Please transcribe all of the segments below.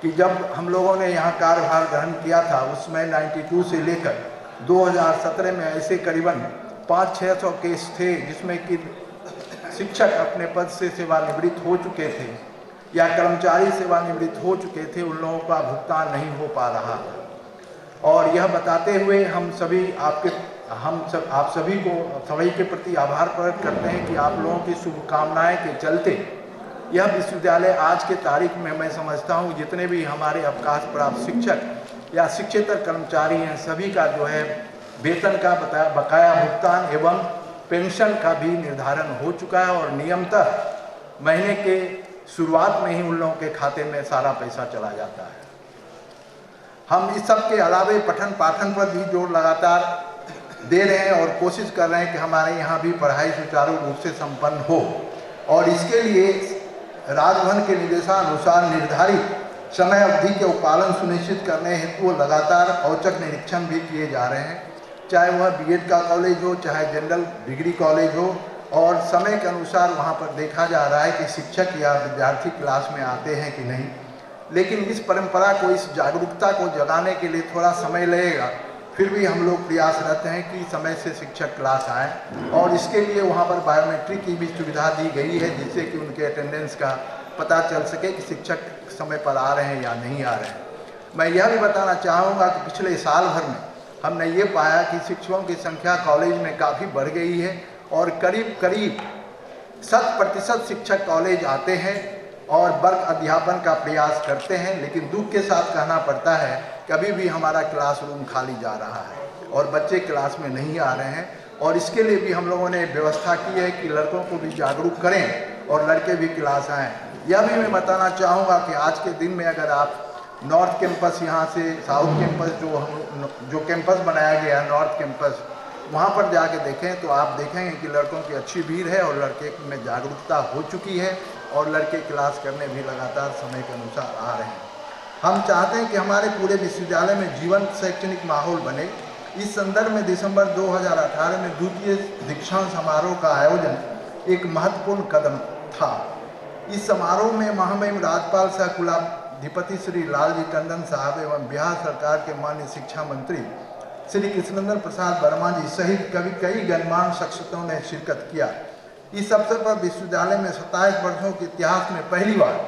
कि जब हम लोगों ने यहाँ कार्यभार ग्रहण किया था उसमें 92 से लेकर 2017 में ऐसे करीबन 500-600 केस थे जिसमें कि शिक्षक अपने पद से सेवानिवृत्त हो चुके थे या कर्मचारी सेवानिवृत्त हो चुके थे, उन लोगों का भुगतान नहीं हो पा रहा था। और यह बताते हुए हम आप सभी के प्रति आभार प्रकट करते हैं कि आप लोगों की शुभकामनाएं के चलते यह विश्वविद्यालय आज के तारीख में मैं समझता हूँ जितने भी हमारे अवकाश प्राप्त शिक्षक या शिक्षेतर कर्मचारी हैं सभी का जो है वेतन का बकाया भुगतान एवं पेंशन का भी निर्धारण हो चुका है और नियमतः महीने के शुरुआत में ही उन लोगों के खाते में सारा पैसा चला जाता है। हम इस सब के अलावे पठन पाठन पर भी जोर लगातार दे रहे हैं और कोशिश कर रहे हैं कि हमारे यहाँ भी पढ़ाई सुचारू रूप से संपन्न हो और इसके लिए राजभवन के निर्देशानुसार निर्धारित समय अवधि के पालन सुनिश्चित करने हेतु लगातार औचक निरीक्षण भी किए जा रहे हैं, चाहे वह बीएड का कॉलेज हो चाहे जनरल डिग्री कॉलेज हो, और समय के अनुसार वहाँ पर देखा जा रहा है कि शिक्षक या विद्यार्थी क्लास में आते हैं कि नहीं। लेकिन इस परंपरा को, इस जागरूकता को जगाने के लिए थोड़ा समय लगेगा, फिर भी हम लोग प्रयासरत हैं कि समय से शिक्षक क्लास आएँ और इसके लिए वहाँ पर बायोमेट्रिक की भी सुविधा दी गई है जिससे कि उनके अटेंडेंस का पता चल सके कि शिक्षक समय पर आ रहे हैं या नहीं आ रहे हैं। मैं यह भी बताना चाहूँगा कि पिछले साल भर में हमने ये पाया कि शिक्षकों की संख्या कॉलेज में काफ़ी बढ़ गई है और करीब 100% शिक्षक कॉलेज आते हैं और वर्ग अध्यापन का प्रयास करते हैं, लेकिन दुख के साथ कहना पड़ता है कभी भी हमारा क्लासरूम खाली जा रहा है और बच्चे क्लास में नहीं आ रहे हैं। और इसके लिए भी हम लोगों ने व्यवस्था की है कि लड़कों को भी जागरूक करें और लड़के भी क्लास आएँ। यह भी मैं बताना चाहूँगा कि आज के दिन में अगर आप नॉर्थ कैंपस, यहाँ से साउथ कैंपस जो कैंपस बनाया गया नॉर्थ कैंपस, वहाँ पर जाके देखें तो आप देखेंगे कि लड़कों की अच्छी भीड़ है और लड़के में जागरूकता हो चुकी है और लड़के क्लास करने भी लगातार समय के अनुसार आ रहे हैं। हम चाहते हैं कि हमारे पूरे विश्वविद्यालय में जीवंत शैक्षणिक माहौल बने। इस संदर्भ में दिसंबर 2018 में द्वितीय दीक्षांत समारोह का आयोजन एक महत्वपूर्ण कदम था। इस समारोह में महामहिम राज्यपाल सह कुलाधिपति श्री लालजी टंडन साहब एवं बिहार सरकार के माननीय शिक्षा मंत्री श्री कृष्णनंदन प्रसाद वर्मा जी सहित कई गणमान्य शख्सियतों ने शिरकत किया। इस अवसर पर विश्वविद्यालय में 27 वर्षों के इतिहास में पहली बार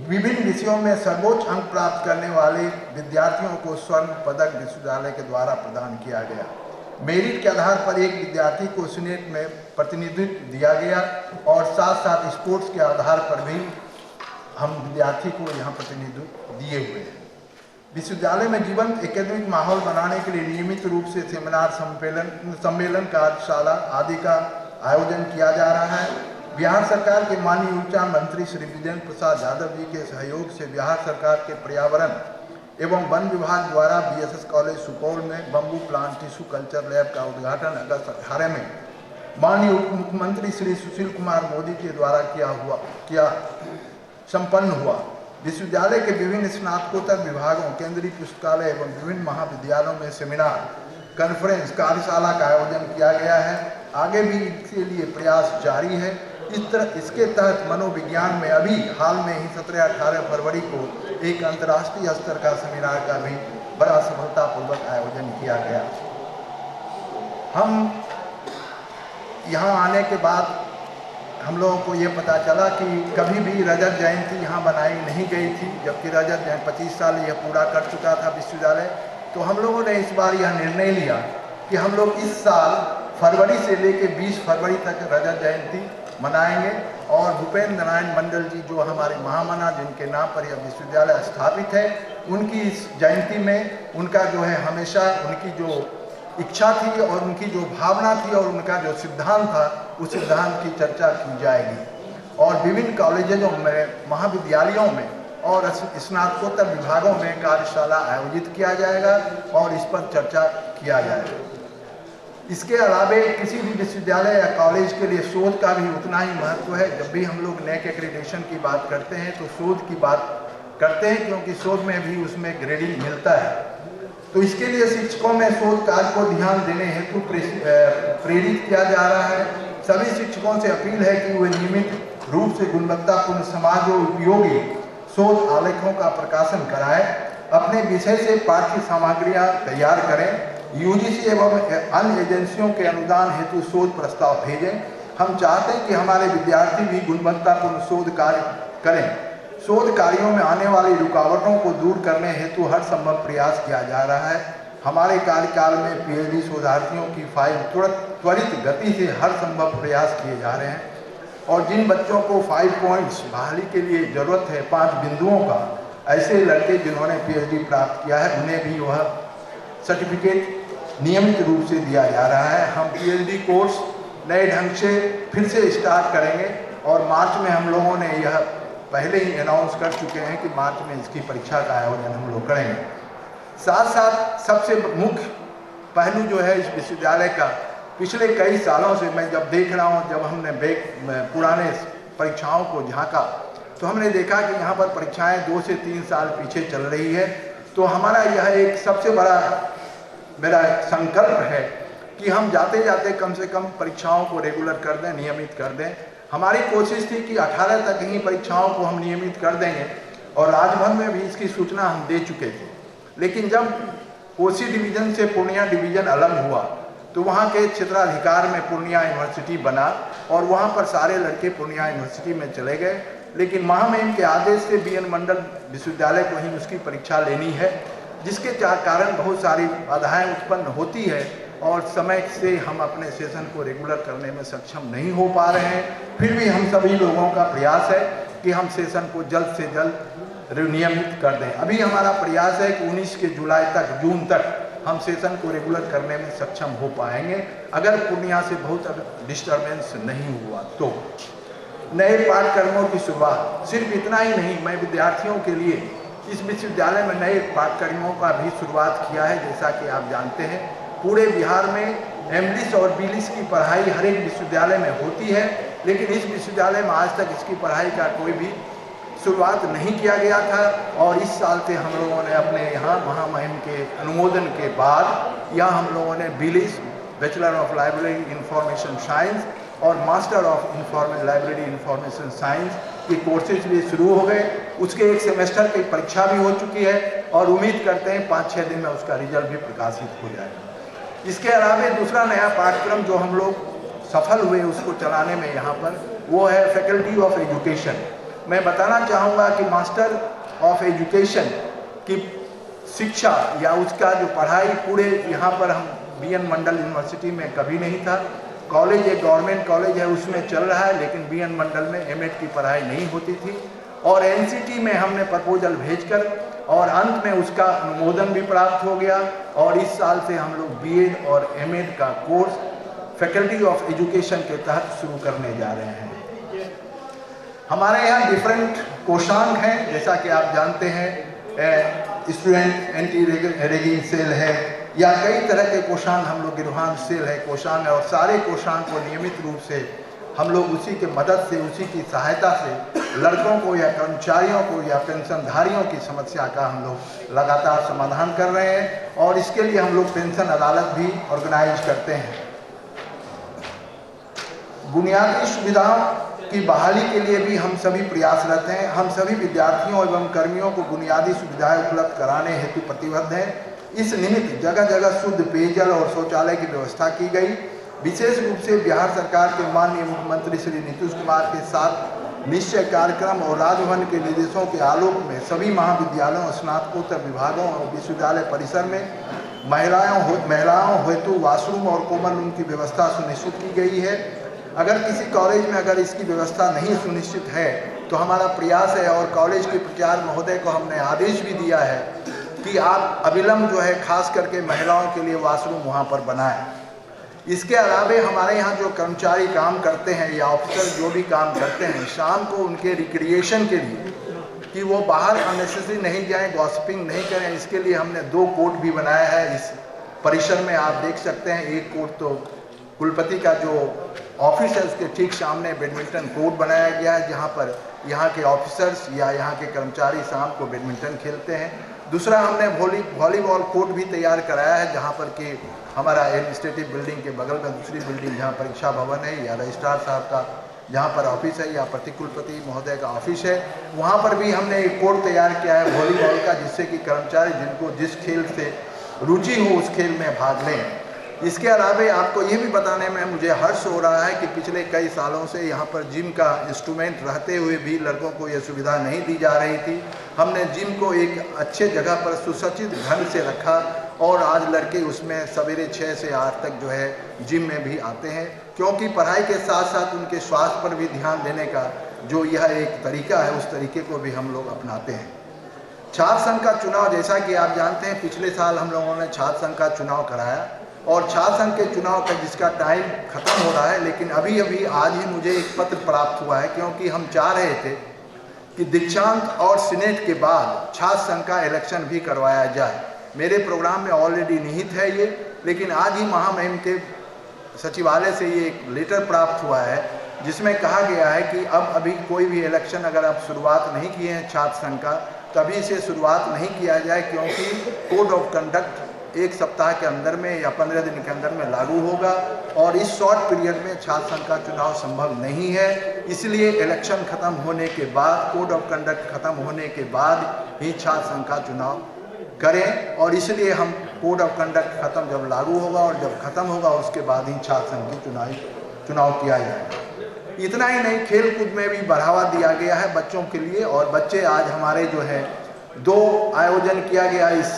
विभिन्न विषयों में सर्वोच्च अंक प्राप्त करने वाले विद्यार्थियों को स्वर्ण पदक विश्वविद्यालय के द्वारा प्रदान किया गया। मेरिट के आधार पर एक विद्यार्थी को सीनेट में प्रतिनिधित्व दिया गया और साथ साथ स्पोर्ट्स के आधार पर भी हम विद्यार्थी को यहाँ प्रतिनिधित्व दिए हुए हैं। विश्वविद्यालय में जीवंत एकेडमिक माहौल बनाने के लिए नियमित रूप से सेमिनार, सम्मेलन, कार्यशाला आदि का आयोजन किया जा रहा है। बिहार सरकार के माननीय ऊर्जा मंत्री श्री विजेंद्र प्रसाद यादव जी के सहयोग से बिहार सरकार के पर्यावरण एवं वन विभाग द्वारा बीएसएस कॉलेज सुपौल में bamboo plant tissue culture lab का उद्घाटन अगस्त 18 में माननीय उप मुख्यमंत्री श्री सुशील कुमार मोदी के द्वारा संपन्न हुआ। विश्वविद्यालय के विभिन्न स्नातकोत्तर विभागों, केंद्रीय पुस्तकालय एवं विभिन्न महाविद्यालयों में सेमिनार, कॉन्फ्रेंस, कार्यशाला का आयोजन किया गया है। आगे भी इसके लिए प्रयास जारी है। इसके तहत मनोविज्ञान में अभी हाल में ही 17-18 फरवरी को एक अंतर्राष्ट्रीय स्तर का सेमिनार का भी बड़ा सफलतापूर्वक आयोजन किया गया। हम यहाँ आने के बाद हम लोगों को ये पता चला कि कभी भी रजत जयंती यहाँ बनाई नहीं गई थी, जबकि रजत जयंती 25 साल यह पूरा कर चुका था विश्वविद्यालय। तो हम लोगों ने इस बार यह निर्णय लिया कि हम लोग इस साल फरवरी से लेकर 20 फरवरी तक रजत जयंती मनाएंगे और भूपेंद्र नारायण मंडल जी जो हमारे महामना जिनके नाम पर यह विश्वविद्यालय स्थापित है, उनकी इस जयंती में उनका जो है हमेशा उनकी जो इच्छा थी और उनकी जो भावना थी और उनका जो सिद्धांत था उस सिद्धांत की चर्चा की जाएगी और विभिन्न कॉलेजों में, महाविद्यालयों में और स्नातकोत्तर विभागों में कार्यशाला आयोजित किया जाएगा और इस पर चर्चा किया जाएगा। इसके अलावे किसी भी विश्वविद्यालय या कॉलेज के लिए शोध का भी उतना ही महत्व है। जब भी हम लोग नेक एक्रेडिटेशन की बात करते हैं तो शोध की बात करते हैं, क्योंकि शोध में भी उसमें ग्रेडिंग मिलता है। तो इसके लिए शिक्षकों में शोध कार्य को ध्यान देने हेतु प्रेरित किया जा रहा है। सभी शिक्षकों से अपील है कि वे नियमित रूप से गुणवत्तापूर्ण समाज उपयोगी शोध आलेखों का प्रकाशन कराएं, अपने विषय से पाठ्य सामग्रियां तैयार करें, यूजीसी एवं अन्य एजेंसियों के अनुदान हेतु शोध प्रस्ताव भेजें। हम चाहते हैं कि हमारे विद्यार्थी भी गुणवत्तापूर्ण शोध कार्य करें। शोध कार्यों में आने वाली रुकावटों को दूर करने हेतु हर संभव प्रयास किया जा रहा है। हमारे कार्यकाल में पीएचडी शोधार्थियों की फाइल त्वरित गति से हर संभव प्रयास किए जा रहे हैं और जिन बच्चों को 5 पॉइंट्स बहाली के लिए ज़रूरत है 5 बिंदुओं का, ऐसे लड़के जिन्होंने पीएचडी प्राप्त किया है उन्हें भी वह सर्टिफिकेट नियमित रूप से दिया जा रहा है। हम पीएचडी कोर्स नए ढंग से फिर से स्टार्ट करेंगे और मार्च में हम लोगों ने यह पहले ही अनाउंस कर चुके हैं कि मार्च में इसकी परीक्षा का आयोजन हम लोग करेंगे। साथ साथ सबसे मुख्य पहलू जो है इस विश्वविद्यालय का, पिछले कई सालों से मैं जब देख रहा हूँ, जब हमने पुराने परीक्षाओं को झांका तो हमने देखा कि यहाँ पर परीक्षाएं 2 से 3 साल पीछे चल रही है। तो हमारा यह एक सबसे बड़ा मेरा संकल्प है कि हम जाते जाते कम से कम परीक्षाओं को रेगुलर कर दें, नियमित कर दें। हमारी कोशिश थी कि 18 तक ही परीक्षाओं को हम नियमित कर देंगे और राजभवन में भी इसकी सूचना हम दे चुके थे। लेकिन जब कोसी डिवीज़न से पूर्णिया डिवीज़न अलग हुआ तो वहाँ के क्षेत्राधिकार में पूर्णिया यूनिवर्सिटी बना और वहाँ पर सारे लड़के पूर्णिया यूनिवर्सिटी में चले गए। लेकिन महामहिम के आदेश से बीएन मंडल विश्वविद्यालय को ही उसकी परीक्षा लेनी है, जिसके कारण बहुत सारी बाधाएं उत्पन्न होती है और समय से हम अपने सेशन को रेगुलर करने में सक्षम नहीं हो पा रहे हैं। फिर भी हम सभी लोगों का प्रयास है कि हम सेशन को जल्द से जल्द नियमित कर दें। अभी हमारा प्रयास है कि 19 के जुलाई तक, जून तक हम सेशन को रेगुलर करने में सक्षम हो पाएंगे, अगर पूर्णिया से बहुत डिस्टर्बेंस नहीं हुआ तो। नए पाठ्यक्रमों की शुरुआत, सिर्फ इतना ही नहीं, मैं विद्यार्थियों के लिए इस विश्वविद्यालय में नए पाठ्यक्रमों का भी शुरुआत किया है। जैसा कि आप जानते हैं पूरे बिहार में एमलिस और बीलिस की पढ़ाई हर एक विश्वविद्यालय में होती है, लेकिन इस विश्वविद्यालय में आज तक इसकी पढ़ाई का कोई भी शुरुआत नहीं किया गया था। और इस साल से हम लोगों ने अपने यहाँ महामहिम के अनुमोदन के बाद यहाँ हम लोगों ने BLIS, bachelor of library information science और master of informal library information science के कोर्सेज भी शुरू हो गए। उसके एक सेमेस्टर की परीक्षा भी हो चुकी है और उम्मीद करते हैं 5-6 दिन में उसका रिजल्ट भी प्रकाशित हो जाएगा। इसके अलावा दूसरा नया पाठ्यक्रम जो हम लोग सफल हुए उसको चलाने में यहाँ पर, वो है फैकल्टी ऑफ एजुकेशन। मैं बताना चाहूँगा कि मास्टर ऑफ एजुकेशन की शिक्षा या उसका जो पढ़ाई पूरे यहाँ पर हम बीएन मंडल यूनिवर्सिटी में कभी नहीं था। कॉलेज एक गवर्नमेंट कॉलेज है, उसमें चल रहा है, लेकिन बीएन मंडल में एमएड की पढ़ाई नहीं होती थी। और एनसीटी में हमने प्रपोजल भेजकर और अंत में उसका अनुमोदन भी प्राप्त हो गया और इस साल से हम लोग बीएड और एमएड का कोर्स फैकल्टी ऑफ एजुकेशन के तहत शुरू करने जा रहे हैं। हमारे यहाँ डिफरेंट कोषांग हैं, जैसा कि आप जानते हैं स्टूडेंट एंटी रैगिंग सेल है या कई तरह के कोषांग हम लोग, गिरहान सेल है, कोषांग है, और सारे कोषांग को नियमित रूप से हम लोग उसी के मदद से, उसी की सहायता से लड़कों को या कर्मचारियों को या पेंशनधारियों की समस्या का हम लोग लगातार समाधान कर रहे हैं और इसके लिए हम लोग पेंशन अदालत भी ऑर्गेनाइज करते हैं। बुनियादी सुविधाओं की बहाली के लिए भी हम सभी प्रयासरत हैं। हम सभी विद्यार्थियों एवं कर्मियों को बुनियादी सुविधाएं उपलब्ध कराने हेतु प्रतिबद्ध हैं। इस निमित्त जगह जगह शुद्ध पेयजल और शौचालय की व्यवस्था की गई। विशेष रूप से बिहार सरकार के माननीय मुख्यमंत्री श्री नीतीश कुमार के साथ निश्चय कार्यक्रम और राजभवन के निर्देशों के आलोक में सभी महाविद्यालयों, स्नातकोत्तर विभागों और विश्वविद्यालय परिसर में महिलाओं हेतु वॉशरूम और कॉमन रूम की व्यवस्था सुनिश्चित की गई है। अगर किसी कॉलेज में अगर इसकी व्यवस्था नहीं सुनिश्चित है तो हमारा प्रयास है और कॉलेज के प्राचार्य महोदय को हमने आदेश भी दिया है कि आप अविलंब जो है खास करके महिलाओं के लिए वॉशरूम वहाँ पर बनाएं। इसके अलावा हमारे यहाँ जो कर्मचारी काम करते हैं या ऑफिसर जो भी काम करते हैं, शाम को उनके रिक्रिएशन के लिए कि वो बाहर अननेसेसरी नहीं जाएं, गॉसिपिंग नहीं करें, इसके लिए हमने 2 कोर्ट भी बनाया है। इस परिसर में आप देख सकते हैं, एक कोर्ट तो कुलपति का जो ऑफिस है उसके ठीक सामने बैडमिंटन कोर्ट बनाया गया है, जहाँ पर यहाँ के ऑफिसर्स या यहाँ के कर्मचारी शाम को बैडमिंटन खेलते हैं। दूसरा हमने वॉलीबॉल कोर्ट भी तैयार कराया है, जहाँ पर कि हमारा एडमिनिस्ट्रेटिव बिल्डिंग के बगल में दूसरी बिल्डिंग जहाँ परीक्षा भवन है या रजिस्ट्रार साहब का जहाँ पर ऑफिस है या प्रतिकुलपति महोदय का ऑफिस है, वहाँ पर भी हमने एक कोड तैयार किया है वॉलीबॉल का, जिससे कि कर्मचारी जिनको जिस खेल से रुचि हो उस खेल में भाग लें। इसके अलावा आपको ये भी बताने में मुझे हर्ष हो रहा है कि पिछले कई सालों से यहाँ पर जिम का इंस्ट्रूमेंट रहते हुए भी लड़कों को ये सुविधा नहीं दी जा रही थी। हमने जिम को एक अच्छे जगह पर सुसज्जित ढंग से रखा और आज लड़के उसमें सवेरे 6 से 8 तक जो है जिम में भी आते हैं, क्योंकि पढ़ाई के साथ साथ उनके स्वास्थ्य पर भी ध्यान देने का जो यह एक तरीका है, उस तरीके को भी हम लोग अपनाते हैं। छात्र संघ का चुनाव, जैसा कि आप जानते हैं, पिछले साल हम लोगों ने छात्र संघ का चुनाव कराया और छात्र संघ के चुनाव का जिसका टाइम खत्म हो रहा है, लेकिन अभी अभी आज ही मुझे एक पत्र प्राप्त हुआ है, क्योंकि हम चाह रहे थे कि दीक्षांत और सीनेट के बाद छात्र संघ का इलेक्शन भी करवाया जाए। मेरे प्रोग्राम में ऑलरेडी निहित है ये, लेकिन आज ही महामहिम के सचिवालय से ये एक लेटर प्राप्त हुआ है जिसमें कहा गया है कि अब अभी कोई भी इलेक्शन अगर आप शुरुआत नहीं किए हैं छात्र संघ का, तभी से शुरुआत नहीं किया जाए, क्योंकि कोड ऑफ कंडक्ट 1 सप्ताह के अंदर में या 15 दिन के अंदर में लागू होगा और इस शॉर्ट पीरियड में छात्र संघ का चुनाव संभव नहीं है। इसलिए इलेक्शन खत्म होने के बाद, कोड ऑफ कंडक्ट खत्म होने के बाद ही छात्र संघ का चुनाव करें, और इसलिए हम कोड ऑफ कंडक्ट खत्म जब लागू होगा और जब खत्म होगा उसके बाद ही छात्र संघ की चुनाव किया जाएगा। इतना ही नहीं, खेल कूद में भी बढ़ावा दिया गया है बच्चों के लिए, और बच्चे आज हमारे जो है 2 आयोजन किया गया इस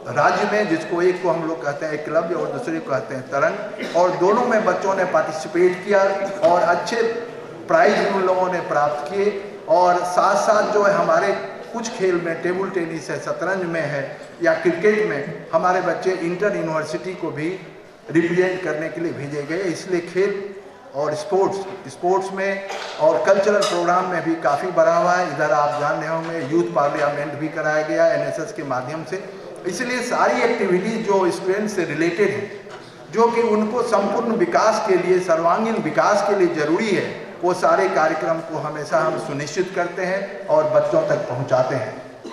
राज्य में, जिसको एक को हम लोग कहते हैं क्लब और दूसरे को कहते हैं तरंग, और दोनों में बच्चों ने पार्टिसिपेट किया और अच्छे प्राइज उन लोगों ने प्राप्त किए। और साथ साथ जो है हमारे कुछ खेल में, टेबल टेनिस है, शतरंज में है या क्रिकेट में, हमारे बच्चे इंटर यूनिवर्सिटी को भी रिप्रेजेंट करने के लिए भेजे गए। इसलिए खेल और स्पोर्ट्स में और कल्चरल प्रोग्राम में भी काफ़ी बढ़ा हुआ है। इधर आप जान रहे होंगे यूथ पार्लियामेंट भी कराया गया NSS के माध्यम से। इसलिए सारी एक्टिविटीज जो स्टूडेंट से रिलेटेड है, जो कि उनको संपूर्ण विकास के लिए, सर्वांगीण विकास के लिए जरूरी है, वो सारे कार्यक्रम को हमेशा हम सुनिश्चित करते हैं और बच्चों तक पहुंचाते हैं।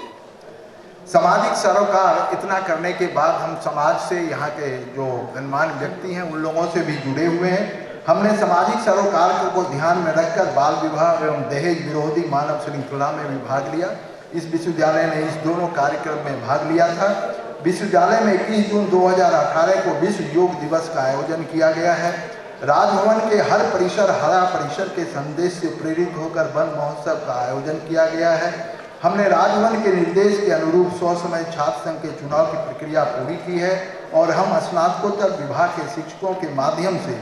सामाजिक सरोकार इतना करने के बाद हम समाज से, यहाँ के जो गणमान्य व्यक्ति हैं, उन लोगों से भी जुड़े हुए हैं। हमने सामाजिक सरोकार को ध्यान में रखकर बाल विवाह एवं दहेज विरोधी मानव श्रृंखला में भी भाग लिया। इस विश्वविद्यालय ने इस दोनों कार्यक्रम में भाग लिया था। विश्वविद्यालय में 21 जून 2018 को विश्व योग दिवस का आयोजन किया गया है। राजभवन के हर परिसर हरा परिसर के संदेश से प्रेरित होकर वन महोत्सव का आयोजन किया गया है। हमने राजभवन के निर्देश के अनुरूप स्वसमय छात्र संघ के चुनाव की प्रक्रिया पूरी की है और हम स्नातकोत्तर विभाग के शिक्षकों के माध्यम से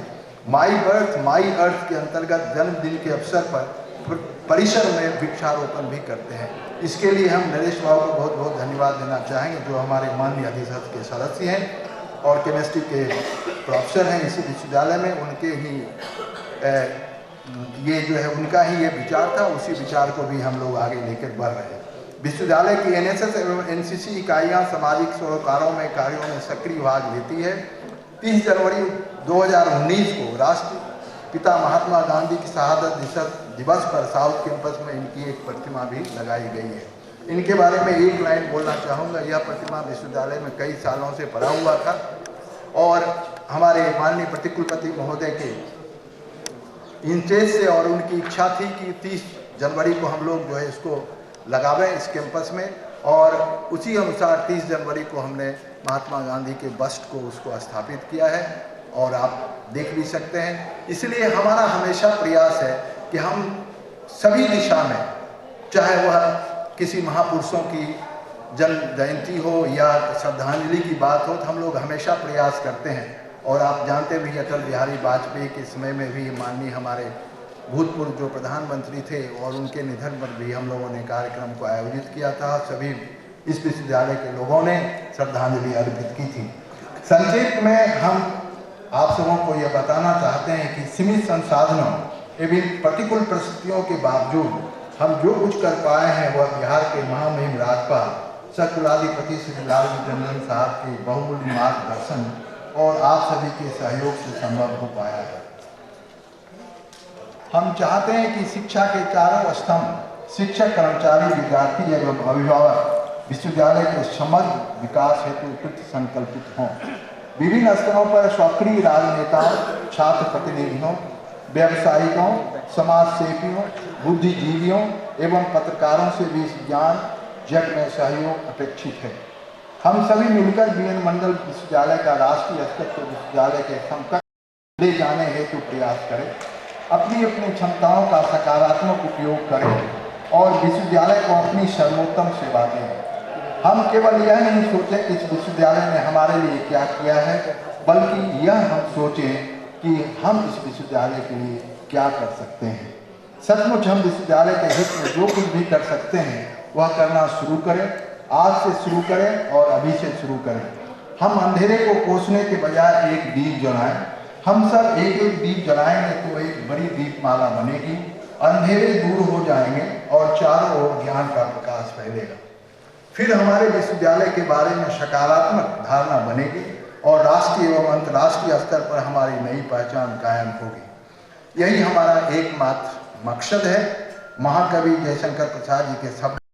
माई बर्थ माई अर्थ के अंतर्गत जन्मदिन के अवसर पर परिसर में वृक्षारोपण भी करते हैं। इसके लिए हम नरेश बाबू को बहुत बहुत धन्यवाद देना चाहेंगे, जो हमारे माननीय अधिसद के सदस्य हैं और केमिस्ट्री के प्रोफेसर हैं इसी विश्वविद्यालय में। उनके ही ये जो है उनका ही ये विचार था, उसी विचार को भी हम लोग आगे लेकर बढ़ रहे हैं। विश्वविद्यालय की NSS एवं NCC इकाइयाँ सामाजिक सरोकारों में कार्यों में सक्रिय भाग लेती है। 30 जनवरी 2019 को राष्ट्रपिता महात्मा गांधी की शहादत दिवस पर साउथ कैंपस में इनकी एक प्रतिमा भी लगाई गई है। इनके बारे में एक लाइन बोलना चाहूँगा। यह प्रतिमा विश्वविद्यालय में कई सालों से पड़ा हुआ था और हमारे माननीय प्रतिकुलपति महोदय के इंटरेस्ट से और उनकी इच्छा थी कि 30 जनवरी को हम लोग जो है इसको लगावें इस कैंपस में, और उसी अनुसार 30 जनवरी को हमने महात्मा गांधी के बस्ट को उसको स्थापित किया है और आप देख भी सकते हैं। इसलिए हमारा हमेशा प्रयास है कि हम सभी दिशा में, चाहे वह किसी महापुरुषों की जन्म जयंती हो या श्रद्धांजलि की बात हो, तो हम लोग हमेशा प्रयास करते हैं। और आप जानते भी अटल बिहारी वाजपेयी के समय में भी माननीय हमारे भूतपूर्व जो प्रधानमंत्री थे और उनके निधन पर भी हम लोगों ने कार्यक्रम को आयोजित किया था। सभी इस विश्वविद्यालय के लोगों ने श्रद्धांजलि अर्पित की थी। संक्षेप में हम आप सबों को यह बताना चाहते हैं कि सीमित संसाधनों एवं प्रतिकूल परिस्थितियों के बावजूद हम जो कुछ कर पाए हैं वह बिहार के महामहिम राज्यपाल सकुलाधिपति श्री लालजी टंडन साहब के बहुमूल्य मार्गदर्शन और आप सभी के सहयोग से संभव हो पाया है। हम चाहते हैं कि शिक्षा के चारों स्तंभ, शिक्षक, कर्मचारी, विद्यार्थी एवं अभिभावक विश्वविद्यालय के समग्र विकास हेतु कृत संकल्पित हों। विभिन्न स्तरों पर सक्रिय राजनेताओं, छात्र प्रतिनिधियों, व्यावसायिकों, समाज सेवियों, बुद्धिजीवियों एवं पत्रकारों से भी इस ज्ञान जग में सहयोग अपेक्षित है। हम सभी मिलकर बीएन मंडल विश्वविद्यालय का राष्ट्रीय स्तर के विश्वविद्यालय के समकक्ष ले जाने हेतु प्रयास करें, अपनी अपनी क्षमताओं का सकारात्मक उपयोग करें और विश्वविद्यालय को अपनी सर्वोत्तम सेवा दें। हम केवल यह नहीं सोचें कि इस विश्वविद्यालय ने हमारे लिए क्या किया है, बल्कि यह हम सोचें कि हम इस विश्वविद्यालय के लिए क्या कर सकते हैं। सचमुच हम विश्वविद्यालय के हित में जो कुछ भी कर सकते हैं वह करना शुरू करें, आज से शुरू करें और अभी से शुरू करें। हम अंधेरे को कोसने के बजाय एक दीप जलाएं। हम सब एक एक दीप जलाएंगे तो एक बड़ी दीपमाला बनेगी, अंधेरे दूर हो जाएंगे और चारों ओर ज्ञान का प्रकाश फैलेगा। फिर हमारे विश्वविद्यालय के बारे में सकारात्मक धारणा बनेगी और राष्ट्रीय एवं अंतर्राष्ट्रीय स्तर पर हमारी नई पहचान कायम होगी। यही हमारा एकमात्र मकसद है। महाकवि जयशंकर प्रसाद जी के शब्द